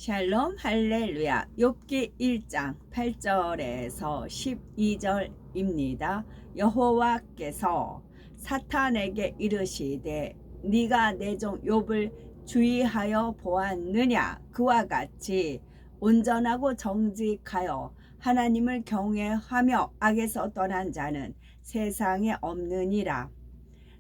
샬롬 할렐루야. 욥기 1장 8절에서 12절입니다. 여호와께서 사탄에게 이르시되 네가 내 종 욥을 주의하여 보았느냐. 그와 같이 온전하고 정직하여 하나님을 경외하며 악에서 떠난 자는 세상에 없느니라.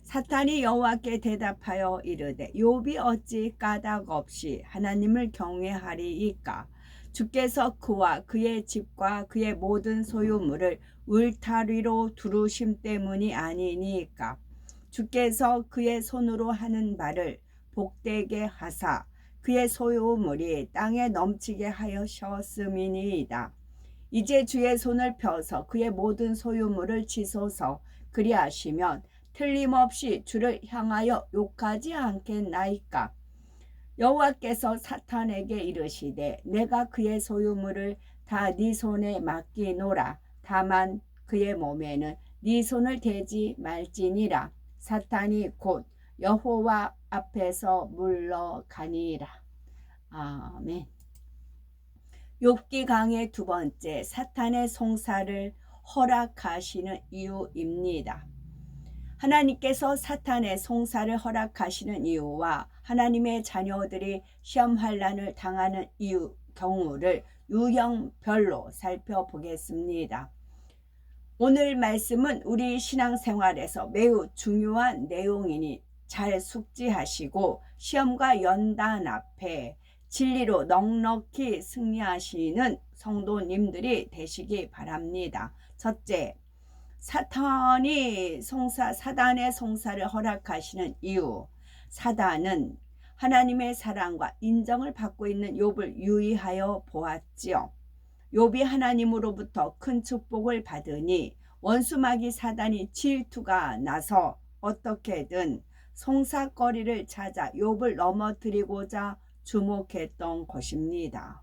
사탄이 여호와께 대답하여 이르되 욥이 어찌 까닭 없이 하나님을 경외하리이까. 주께서 그와 그의 집과 그의 모든 소유물을 울타리로 두르심 때문이 아니니까. 주께서 그의 손으로 하는 바를 복되게 하사 그의 소유물이 땅에 넘치게 하셨음이니이다. 이제 주의 손을 펴서 그의 모든 소유물을 치소서. 그리하시면 틀림없이 주를 향하여 욕하지 않겠나이까. 여호와께서 사탄에게 이르시되 내가 그의 소유물을 다 네 손에 맡기노라. 다만 그의 몸에는 네 손을 대지 말지니라. 사탄이 곧 여호와 앞에서 물러가니라. 아멘. 욥기 강의 두 번째, 사탄의 송사를 허락하시는 이유입니다. 하나님께서 사탄의 송사를 허락하시는 이유와 하나님의 자녀들이 시험 환난을 당하는 경우를 유형별로 살펴보겠습니다. 오늘 말씀은 우리 신앙생활에서 매우 중요한 내용이니 잘 숙지하시고 시험과 연단 앞에 진리로 넉넉히 승리하시는 성도님들이 되시기 바랍니다. 첫째, 사단의 송사를 허락하시는 이유. 사단은 하나님의 사랑과 인정을 받고 있는 욥을 유의하여 보았지요. 욥이 하나님으로부터 큰 축복을 받으니 원수마귀 사단이 질투가 나서 어떻게든 송사거리를 찾아 욥을 넘어뜨리고자 주목했던 것입니다.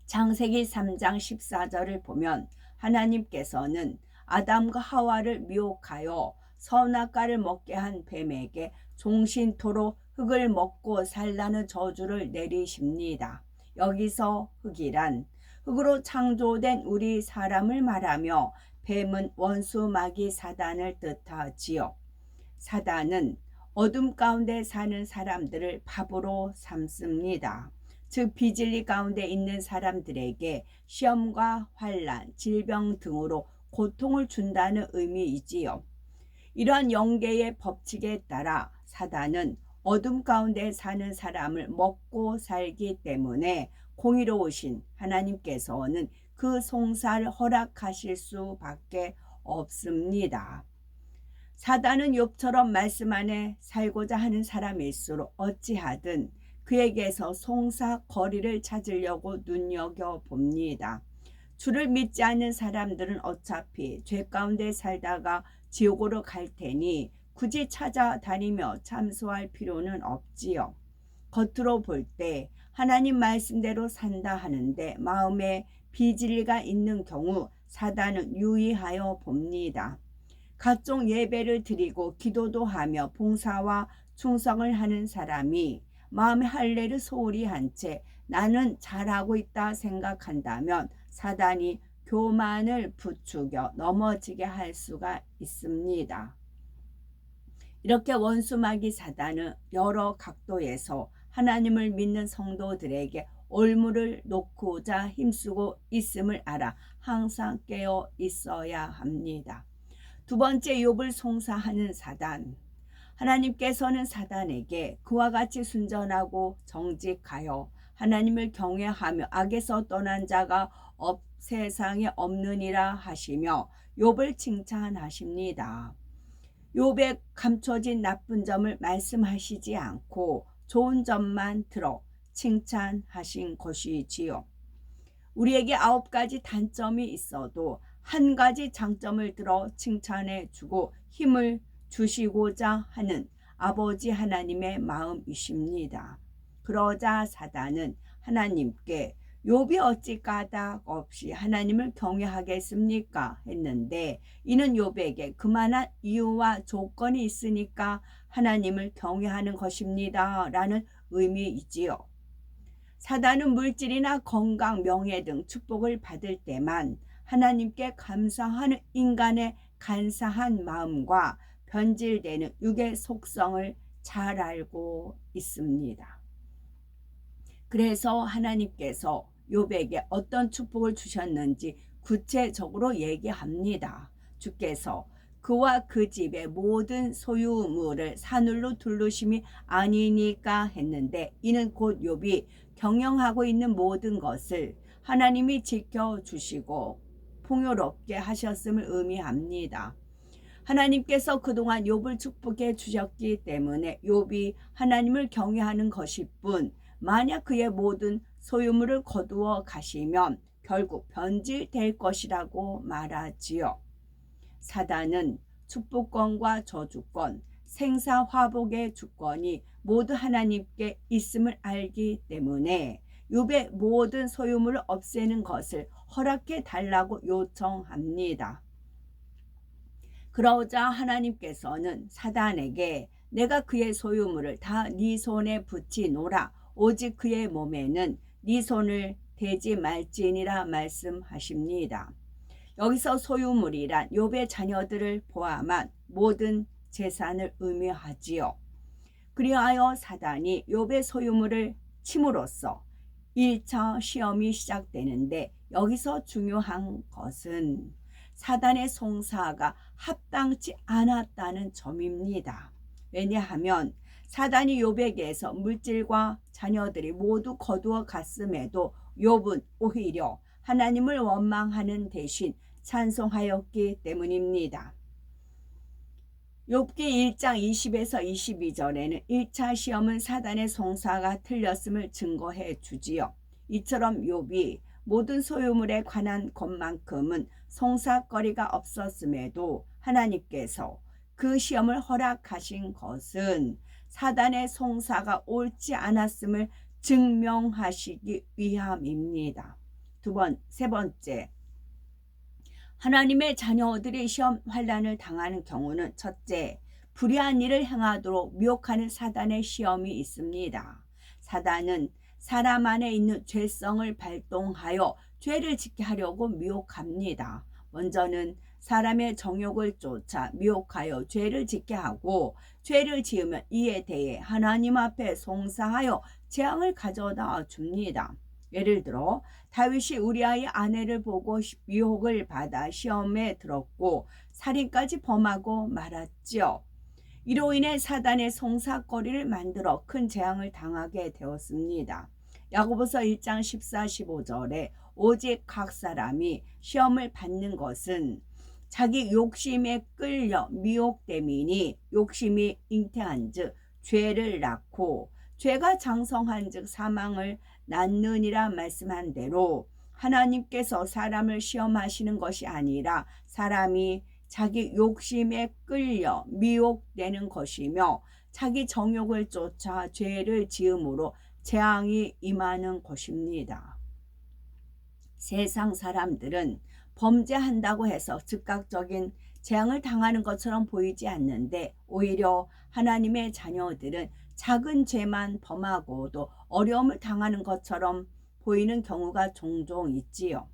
창세기 3장 14절을 보면 하나님께서는 아담과 하와를 미혹하여 선악과를 먹게 한 뱀에게 종신토록 흙을 먹고 살라는 저주를 내리십니다. 여기서 흙이란 흙으로 창조된 우리 사람을 말하며 뱀은 원수 마귀 사단을 뜻하지요. 사단은 어둠 가운데 사는 사람들을 밥으로 삼습니다. 즉 비진리 가운데 있는 사람들에게 시험과 환난, 질병 등으로 고통을 준다는 의미이지요. 이러한 영계의 법칙에 따라 사단은 어둠 가운데 사는 사람을 먹고 살기 때문에 공의로우신 하나님께서는 그 송사를 허락하실 수밖에 없습니다. 사단은 욥처럼 말씀 안에 살고자 하는 사람일수록 어찌하든 그에게서 송사 거리를 찾으려고 눈여겨봅니다. 주를 믿지 않는 사람들은 어차피 죄 가운데 살다가 지옥으로 갈 테니 굳이 찾아다니며 참소할 필요는 없지요. 겉으로 볼 때 하나님 말씀대로 산다 하는데 마음에 비진리가 있는 경우 사단은 유의하여 봅니다. 각종 예배를 드리고 기도도 하며 봉사와 충성을 하는 사람이 마음의 할례를 소홀히 한 채 나는 잘하고 있다 생각한다면 사단이 교만을 부추겨 넘어지게 할 수가 있습니다. 이렇게 원수마귀 사단은 여러 각도에서 하나님을 믿는 성도들에게 올무를 놓고자 힘쓰고 있음을 알아 항상 깨어 있어야 합니다. 두 번째, 욥을 송사하는 사단. 하나님께서는 사단에게 그와 같이 순전하고 정직하여 하나님을 경외하며 악에서 떠난 자가 세상에 없느니라 하시며 욥을 칭찬하십니다. 욥의 감춰진 나쁜 점을 말씀하시지 않고 좋은 점만 들어 칭찬하신 것이지요. 우리에게 9가지 단점이 있어도 한 가지 장점을 들어 칭찬해 주고 힘을 주시고자 하는 아버지 하나님의 마음이십니다. 그러자 사단은 하나님께 욥이 어찌 까닭 없이 하나님을 경외하겠습니까? 했는데 이는 욥에게 그만한 이유와 조건이 있으니까 하나님을 경외하는 것입니다. 라는 의미이지요. 사단은 물질이나 건강, 명예 등 축복을 받을 때만 하나님께 감사하는 인간의 간사한 마음과 변질되는 육의 속성을 잘 알고 있습니다. 그래서 하나님께서 욥에게 어떤 축복을 주셨는지 구체적으로 얘기합니다. 주께서 그와 그 집의 모든 소유물을 산울로 두르심이 아니니까 했는데, 이는 곧 욥이 경영하고 있는 모든 것을 하나님이 지켜주시고 풍요롭게 하셨음을 의미합니다. 하나님께서 그동안 욥을 축복해 주셨기 때문에 욥이 하나님을 경외하는 것일 뿐, 만약 그의 모든 소유물을 거두어 가시면 결국 변질될 것이라고 말하지요. 사단은 축복권과 저주권, 생사화복의 주권이 모두 하나님께 있음을 알기 때문에 욥의 모든 소유물을 없애는 것을 허락해 달라고 요청합니다. 그러자 하나님께서는 사단에게 내가 그의 소유물을 다 네 손에 붙이노라, 오직 그의 몸에는 네 손을 대지 말지니라 말씀하십니다. 여기서 소유물이란 욥의 자녀들을 포함한 모든 재산을 의미하지요. 그리하여 사단이 욥의 소유물을 침으로써 1차 시험이 시작되는데, 여기서 중요한 것은 사단의 송사가 합당치 않았다는 점입니다. 왜냐하면 사단이 욥에게서 물질과 자녀들이 모두 거두어 갔음에도 욥은 오히려 하나님을 원망하는 대신 찬송하였기 때문입니다. 욥기 1장 20에서 22절에는 1차 시험은 사단의 송사가 틀렸음을 증거해 주지요. 이처럼 욥이 모든 소유물에 관한 것만큼은 송사거리가 없었음에도 하나님께서 그 시험을 허락하신 것은 사단의 송사가 옳지 않았음을 증명하시기 위함입니다. 세 번째, 하나님의 자녀들이 시험 환난을 당하는 경우는 첫째, 불의한 일을 행하도록 미혹하는 사단의 시험이 있습니다. 사단은 사람 안에 있는 죄성을 발동하여 죄를 짓게 하려고 미혹합니다. 먼저는 사람의 정욕을 쫓아 미혹하여 죄를 짓게 하고, 죄를 지으면 이에 대해 하나님 앞에 송사하여 재앙을 가져다 줍니다. 예를 들어 다윗이 우리아의 아내를 보고 미혹을 받아 시험에 들었고 살인까지 범하고 말았죠. 이로 인해 사단의 송사거리를 만들어 큰 재앙을 당하게 되었습니다. 야고보서 1장 14, 15절에 오직 각 사람이 시험을 받는 것은 자기 욕심에 끌려 미혹됨이니, 욕심이 잉태한즉 죄를 낳고 죄가 장성한즉 사망을 낳느니라 말씀한 대로, 하나님께서 사람을 시험하시는 것이 아니라 사람이 자기 욕심에 끌려 미혹되는 것이며, 자기 정욕을 쫓아 죄를 지음으로 재앙이 임하는 것입니다. 세상 사람들은 범죄한다고 해서 즉각적인 재앙을 당하는 것처럼 보이지 않는데, 오히려 하나님의 자녀들은 작은 죄만 범하고도 어려움을 당하는 것처럼 보이는 경우가 종종 있지요.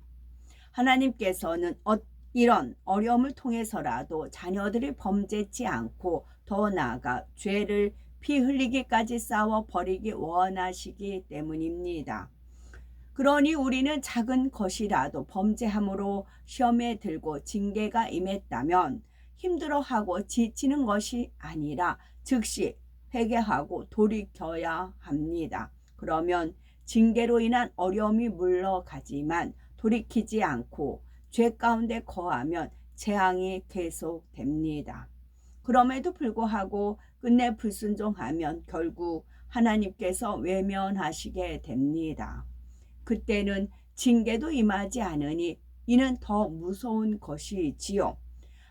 하나님께서는 이런 어려움을 통해서라도 자녀들이 범죄치 않고 더 나아가 죄를 피 흘리기까지 싸워 버리기 원하시기 때문입니다. 그러니 우리는 작은 것이라도 범죄함으로 시험에 들고 징계가 임했다면 힘들어하고 지치는 것이 아니라 즉시 회개하고 돌이켜야 합니다. 그러면 징계로 인한 어려움이 물러가지만 돌이키지 않고 죄 가운데 거하면 재앙이 계속됩니다. 그럼에도 불구하고 끝내 불순종하면 결국 하나님께서 외면하시게 됩니다. 그때는 징계도 임하지 않으니 이는 더 무서운 것이지요.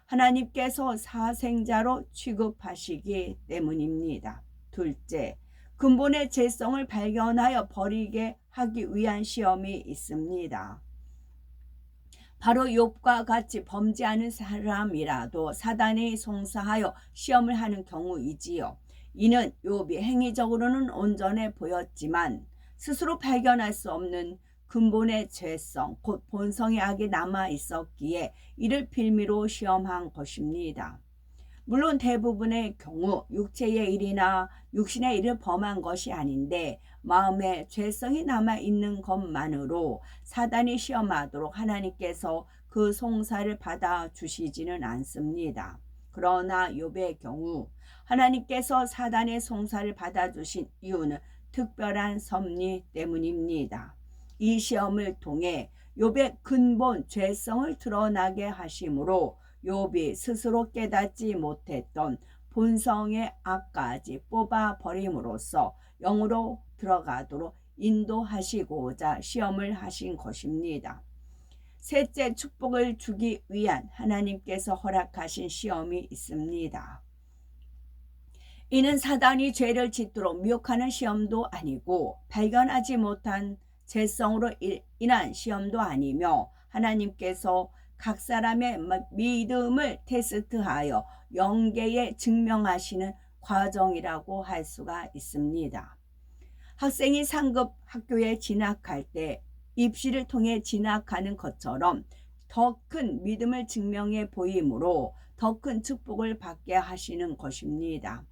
하나님께서 사생자로 취급하시기 때문입니다. 둘째, 근본의 죄성을 발견하여 버리게 하기 위한 시험이 있습니다. 바로 욥과 같이 범죄하는 사람이라도 사단이 송사하여 시험을 하는 경우이지요. 이는 욥이 행위적으로는 온전해 보였지만 스스로 발견할 수 없는 근본의 죄성, 곧 본성의 악이 남아 있었기에 이를 빌미로 시험한 것입니다. 물론 대부분의 경우 육체의 일이나 육신의 일을 범한 것이 아닌데 마음에 죄성이 남아있는 것만으로 사단이 시험하도록 하나님께서 그 송사를 받아주시지는 않습니다. 그러나 욥의 경우 하나님께서 사단의 송사를 받아주신 이유는 특별한 섭리 때문입니다. 이 시험을 통해 욥의 근본 죄성을 드러나게 하심으로 욥이 스스로 깨닫지 못했던 본성의 악까지 뽑아버림으로써 영으로 들어가도록 인도하시고자 시험을 하신 것입니다. 셋째, 축복을 주기 위한 하나님께서 허락하신 시험이 있습니다. 이는 사단이 죄를 짓도록 미혹하는 시험도 아니고 발견하지 못한 죄성으로 인한 시험도 아니며 하나님께서 각 사람의 믿음을 테스트하여 영계에 증명하시는 과정이라고 할 수가 있습니다. 학생이 상급 학교에 진학할 때 입시를 통해 진학하는 것처럼 더 큰 믿음을 증명해 보이므로 더 큰 축복을 받게 하시는 것입니다.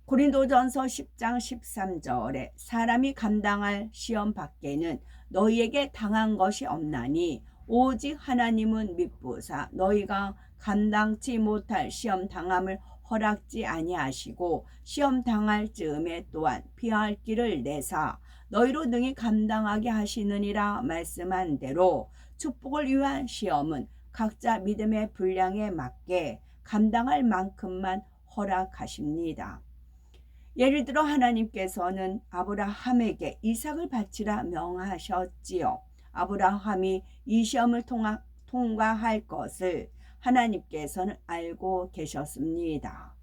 고린도전서 10장 13절에 사람이 감당할 시험 밖에는 너희에게 당한 것이 없나니 오직 하나님은 미쁘사 너희가 감당치 못할 시험 당함을 허락지 아니하시고 시험 당할 즈음에 또한 피할 길을 내사 너희로 능히 감당하게 하시느니라 말씀한 대로 축복을 위한 시험은 각자 믿음의 분량에 맞게 감당할 만큼만 허락하십니다. 예를 들어 하나님께서는 아브라함에게 이삭을 바치라 명하셨지요. 아브라함이 이 시험을 통과할 것을 하나님께서는 알고 계셨습니다.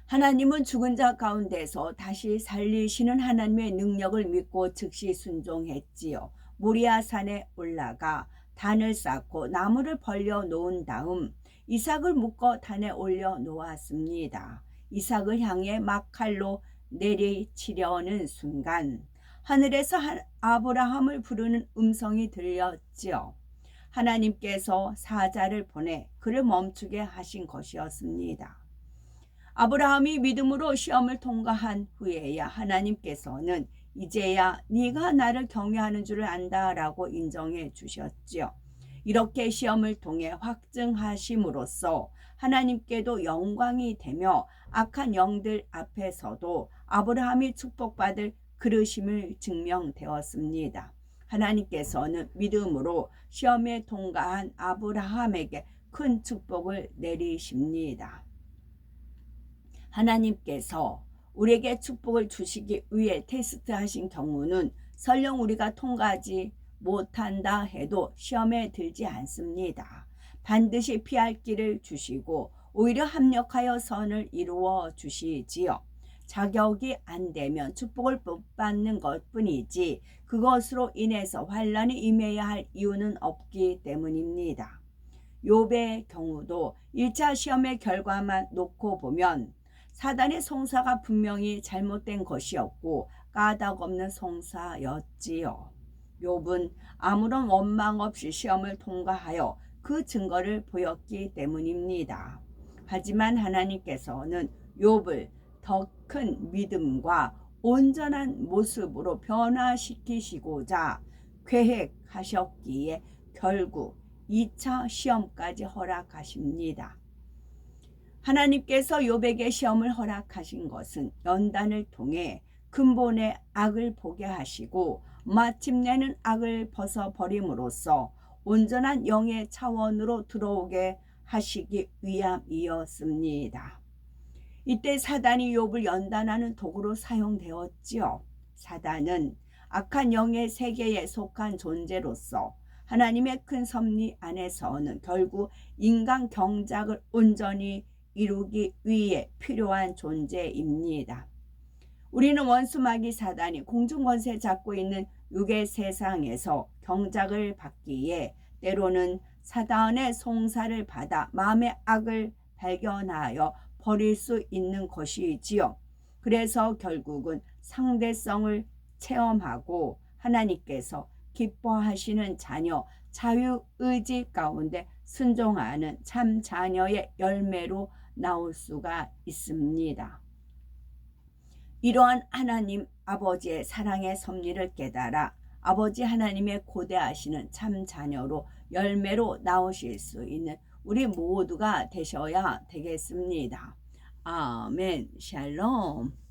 하나님은 죽은 자 가운데서 다시 살리시는 하나님의 능력을 믿고 즉시 순종했지요. 모리아산에 올라가 단을 쌓고 나무를 벌려 놓은 다음 이삭을 묶어 단에 올려 놓았습니다. 이삭을 향해 막 칼로 내리치려는 순간 하늘에서 아브라함을 부르는 음성이 들렸지요. 하나님께서 사자를 보내 그를 멈추게 하신 것이었습니다. 아브라함이 믿음으로 시험을 통과한 후에야 하나님께서는 이제야 네가 나를 경외하는 줄을 안다라고 인정해 주셨지요. 이렇게 시험을 통해 확증하심으로써 하나님께도 영광이 되며 악한 영들 앞에서도 아브라함이 축복받을 그릇임을 증명되었습니다. 하나님께서는 믿음으로 시험에 통과한 아브라함에게 큰 축복을 내리십니다. 하나님께서 우리에게 축복을 주시기 위해 테스트하신 경우는 설령 우리가 통과하지 못한다 해도 시험에 들지 않습니다. 반드시 피할 길을 주시고 오히려 합력하여 선을 이루어 주시지요. 자격이 안 되면 축복을 못 받는 것뿐이지 그것으로 인해서 환난이 임해야 할 이유는 없기 때문입니다. 욥의 경우도 1차 시험의 결과만 놓고 보면 사단의 송사가 분명히 잘못된 것이었고 까닭없는 송사였지요. 욥은 아무런 원망 없이 시험을 통과하여 그 증거를 보였기 때문입니다. 하지만 하나님께서는 욥을 더 큰 믿음과 온전한 모습으로 변화시키시고자 계획하셨기에 결국 2차 시험까지 허락하십니다. 하나님께서 욥에게 시험을 허락하신 것은 연단을 통해 근본의 악을 보게 하시고 마침내는 악을 벗어버림으로써 온전한 영의 차원으로 들어오게 하시기 위함이었습니다. 이때 사단이 욥을 연단하는 도구로 사용되었지요. 사단은 악한 영의 세계에 속한 존재로서 하나님의 큰 섭리 안에서는 결국 인간 경작을 온전히 이루기 위해 필요한 존재입니다. 우리는 원수 마귀 사단이 공중권세 잡고 있는 육의 세상에서 경작을 받기에 때로는 사단의 송사를 받아 마음의 악을 발견하여 버릴 수 있는 것이지요. 그래서 결국은 상대성을 체험하고 하나님께서 기뻐하시는 자녀, 자유의지 가운데 순종하는 참 자녀의 열매로 나올 수가 있습니다. 이러한 하나님 아버지의 사랑의 섭리를 깨달아 아버지 하나님의 고대하시는 참 자녀로 열매로 나오실 수 있는 우리 모두가 되셔야 되겠습니다. 아멘. 샬롬.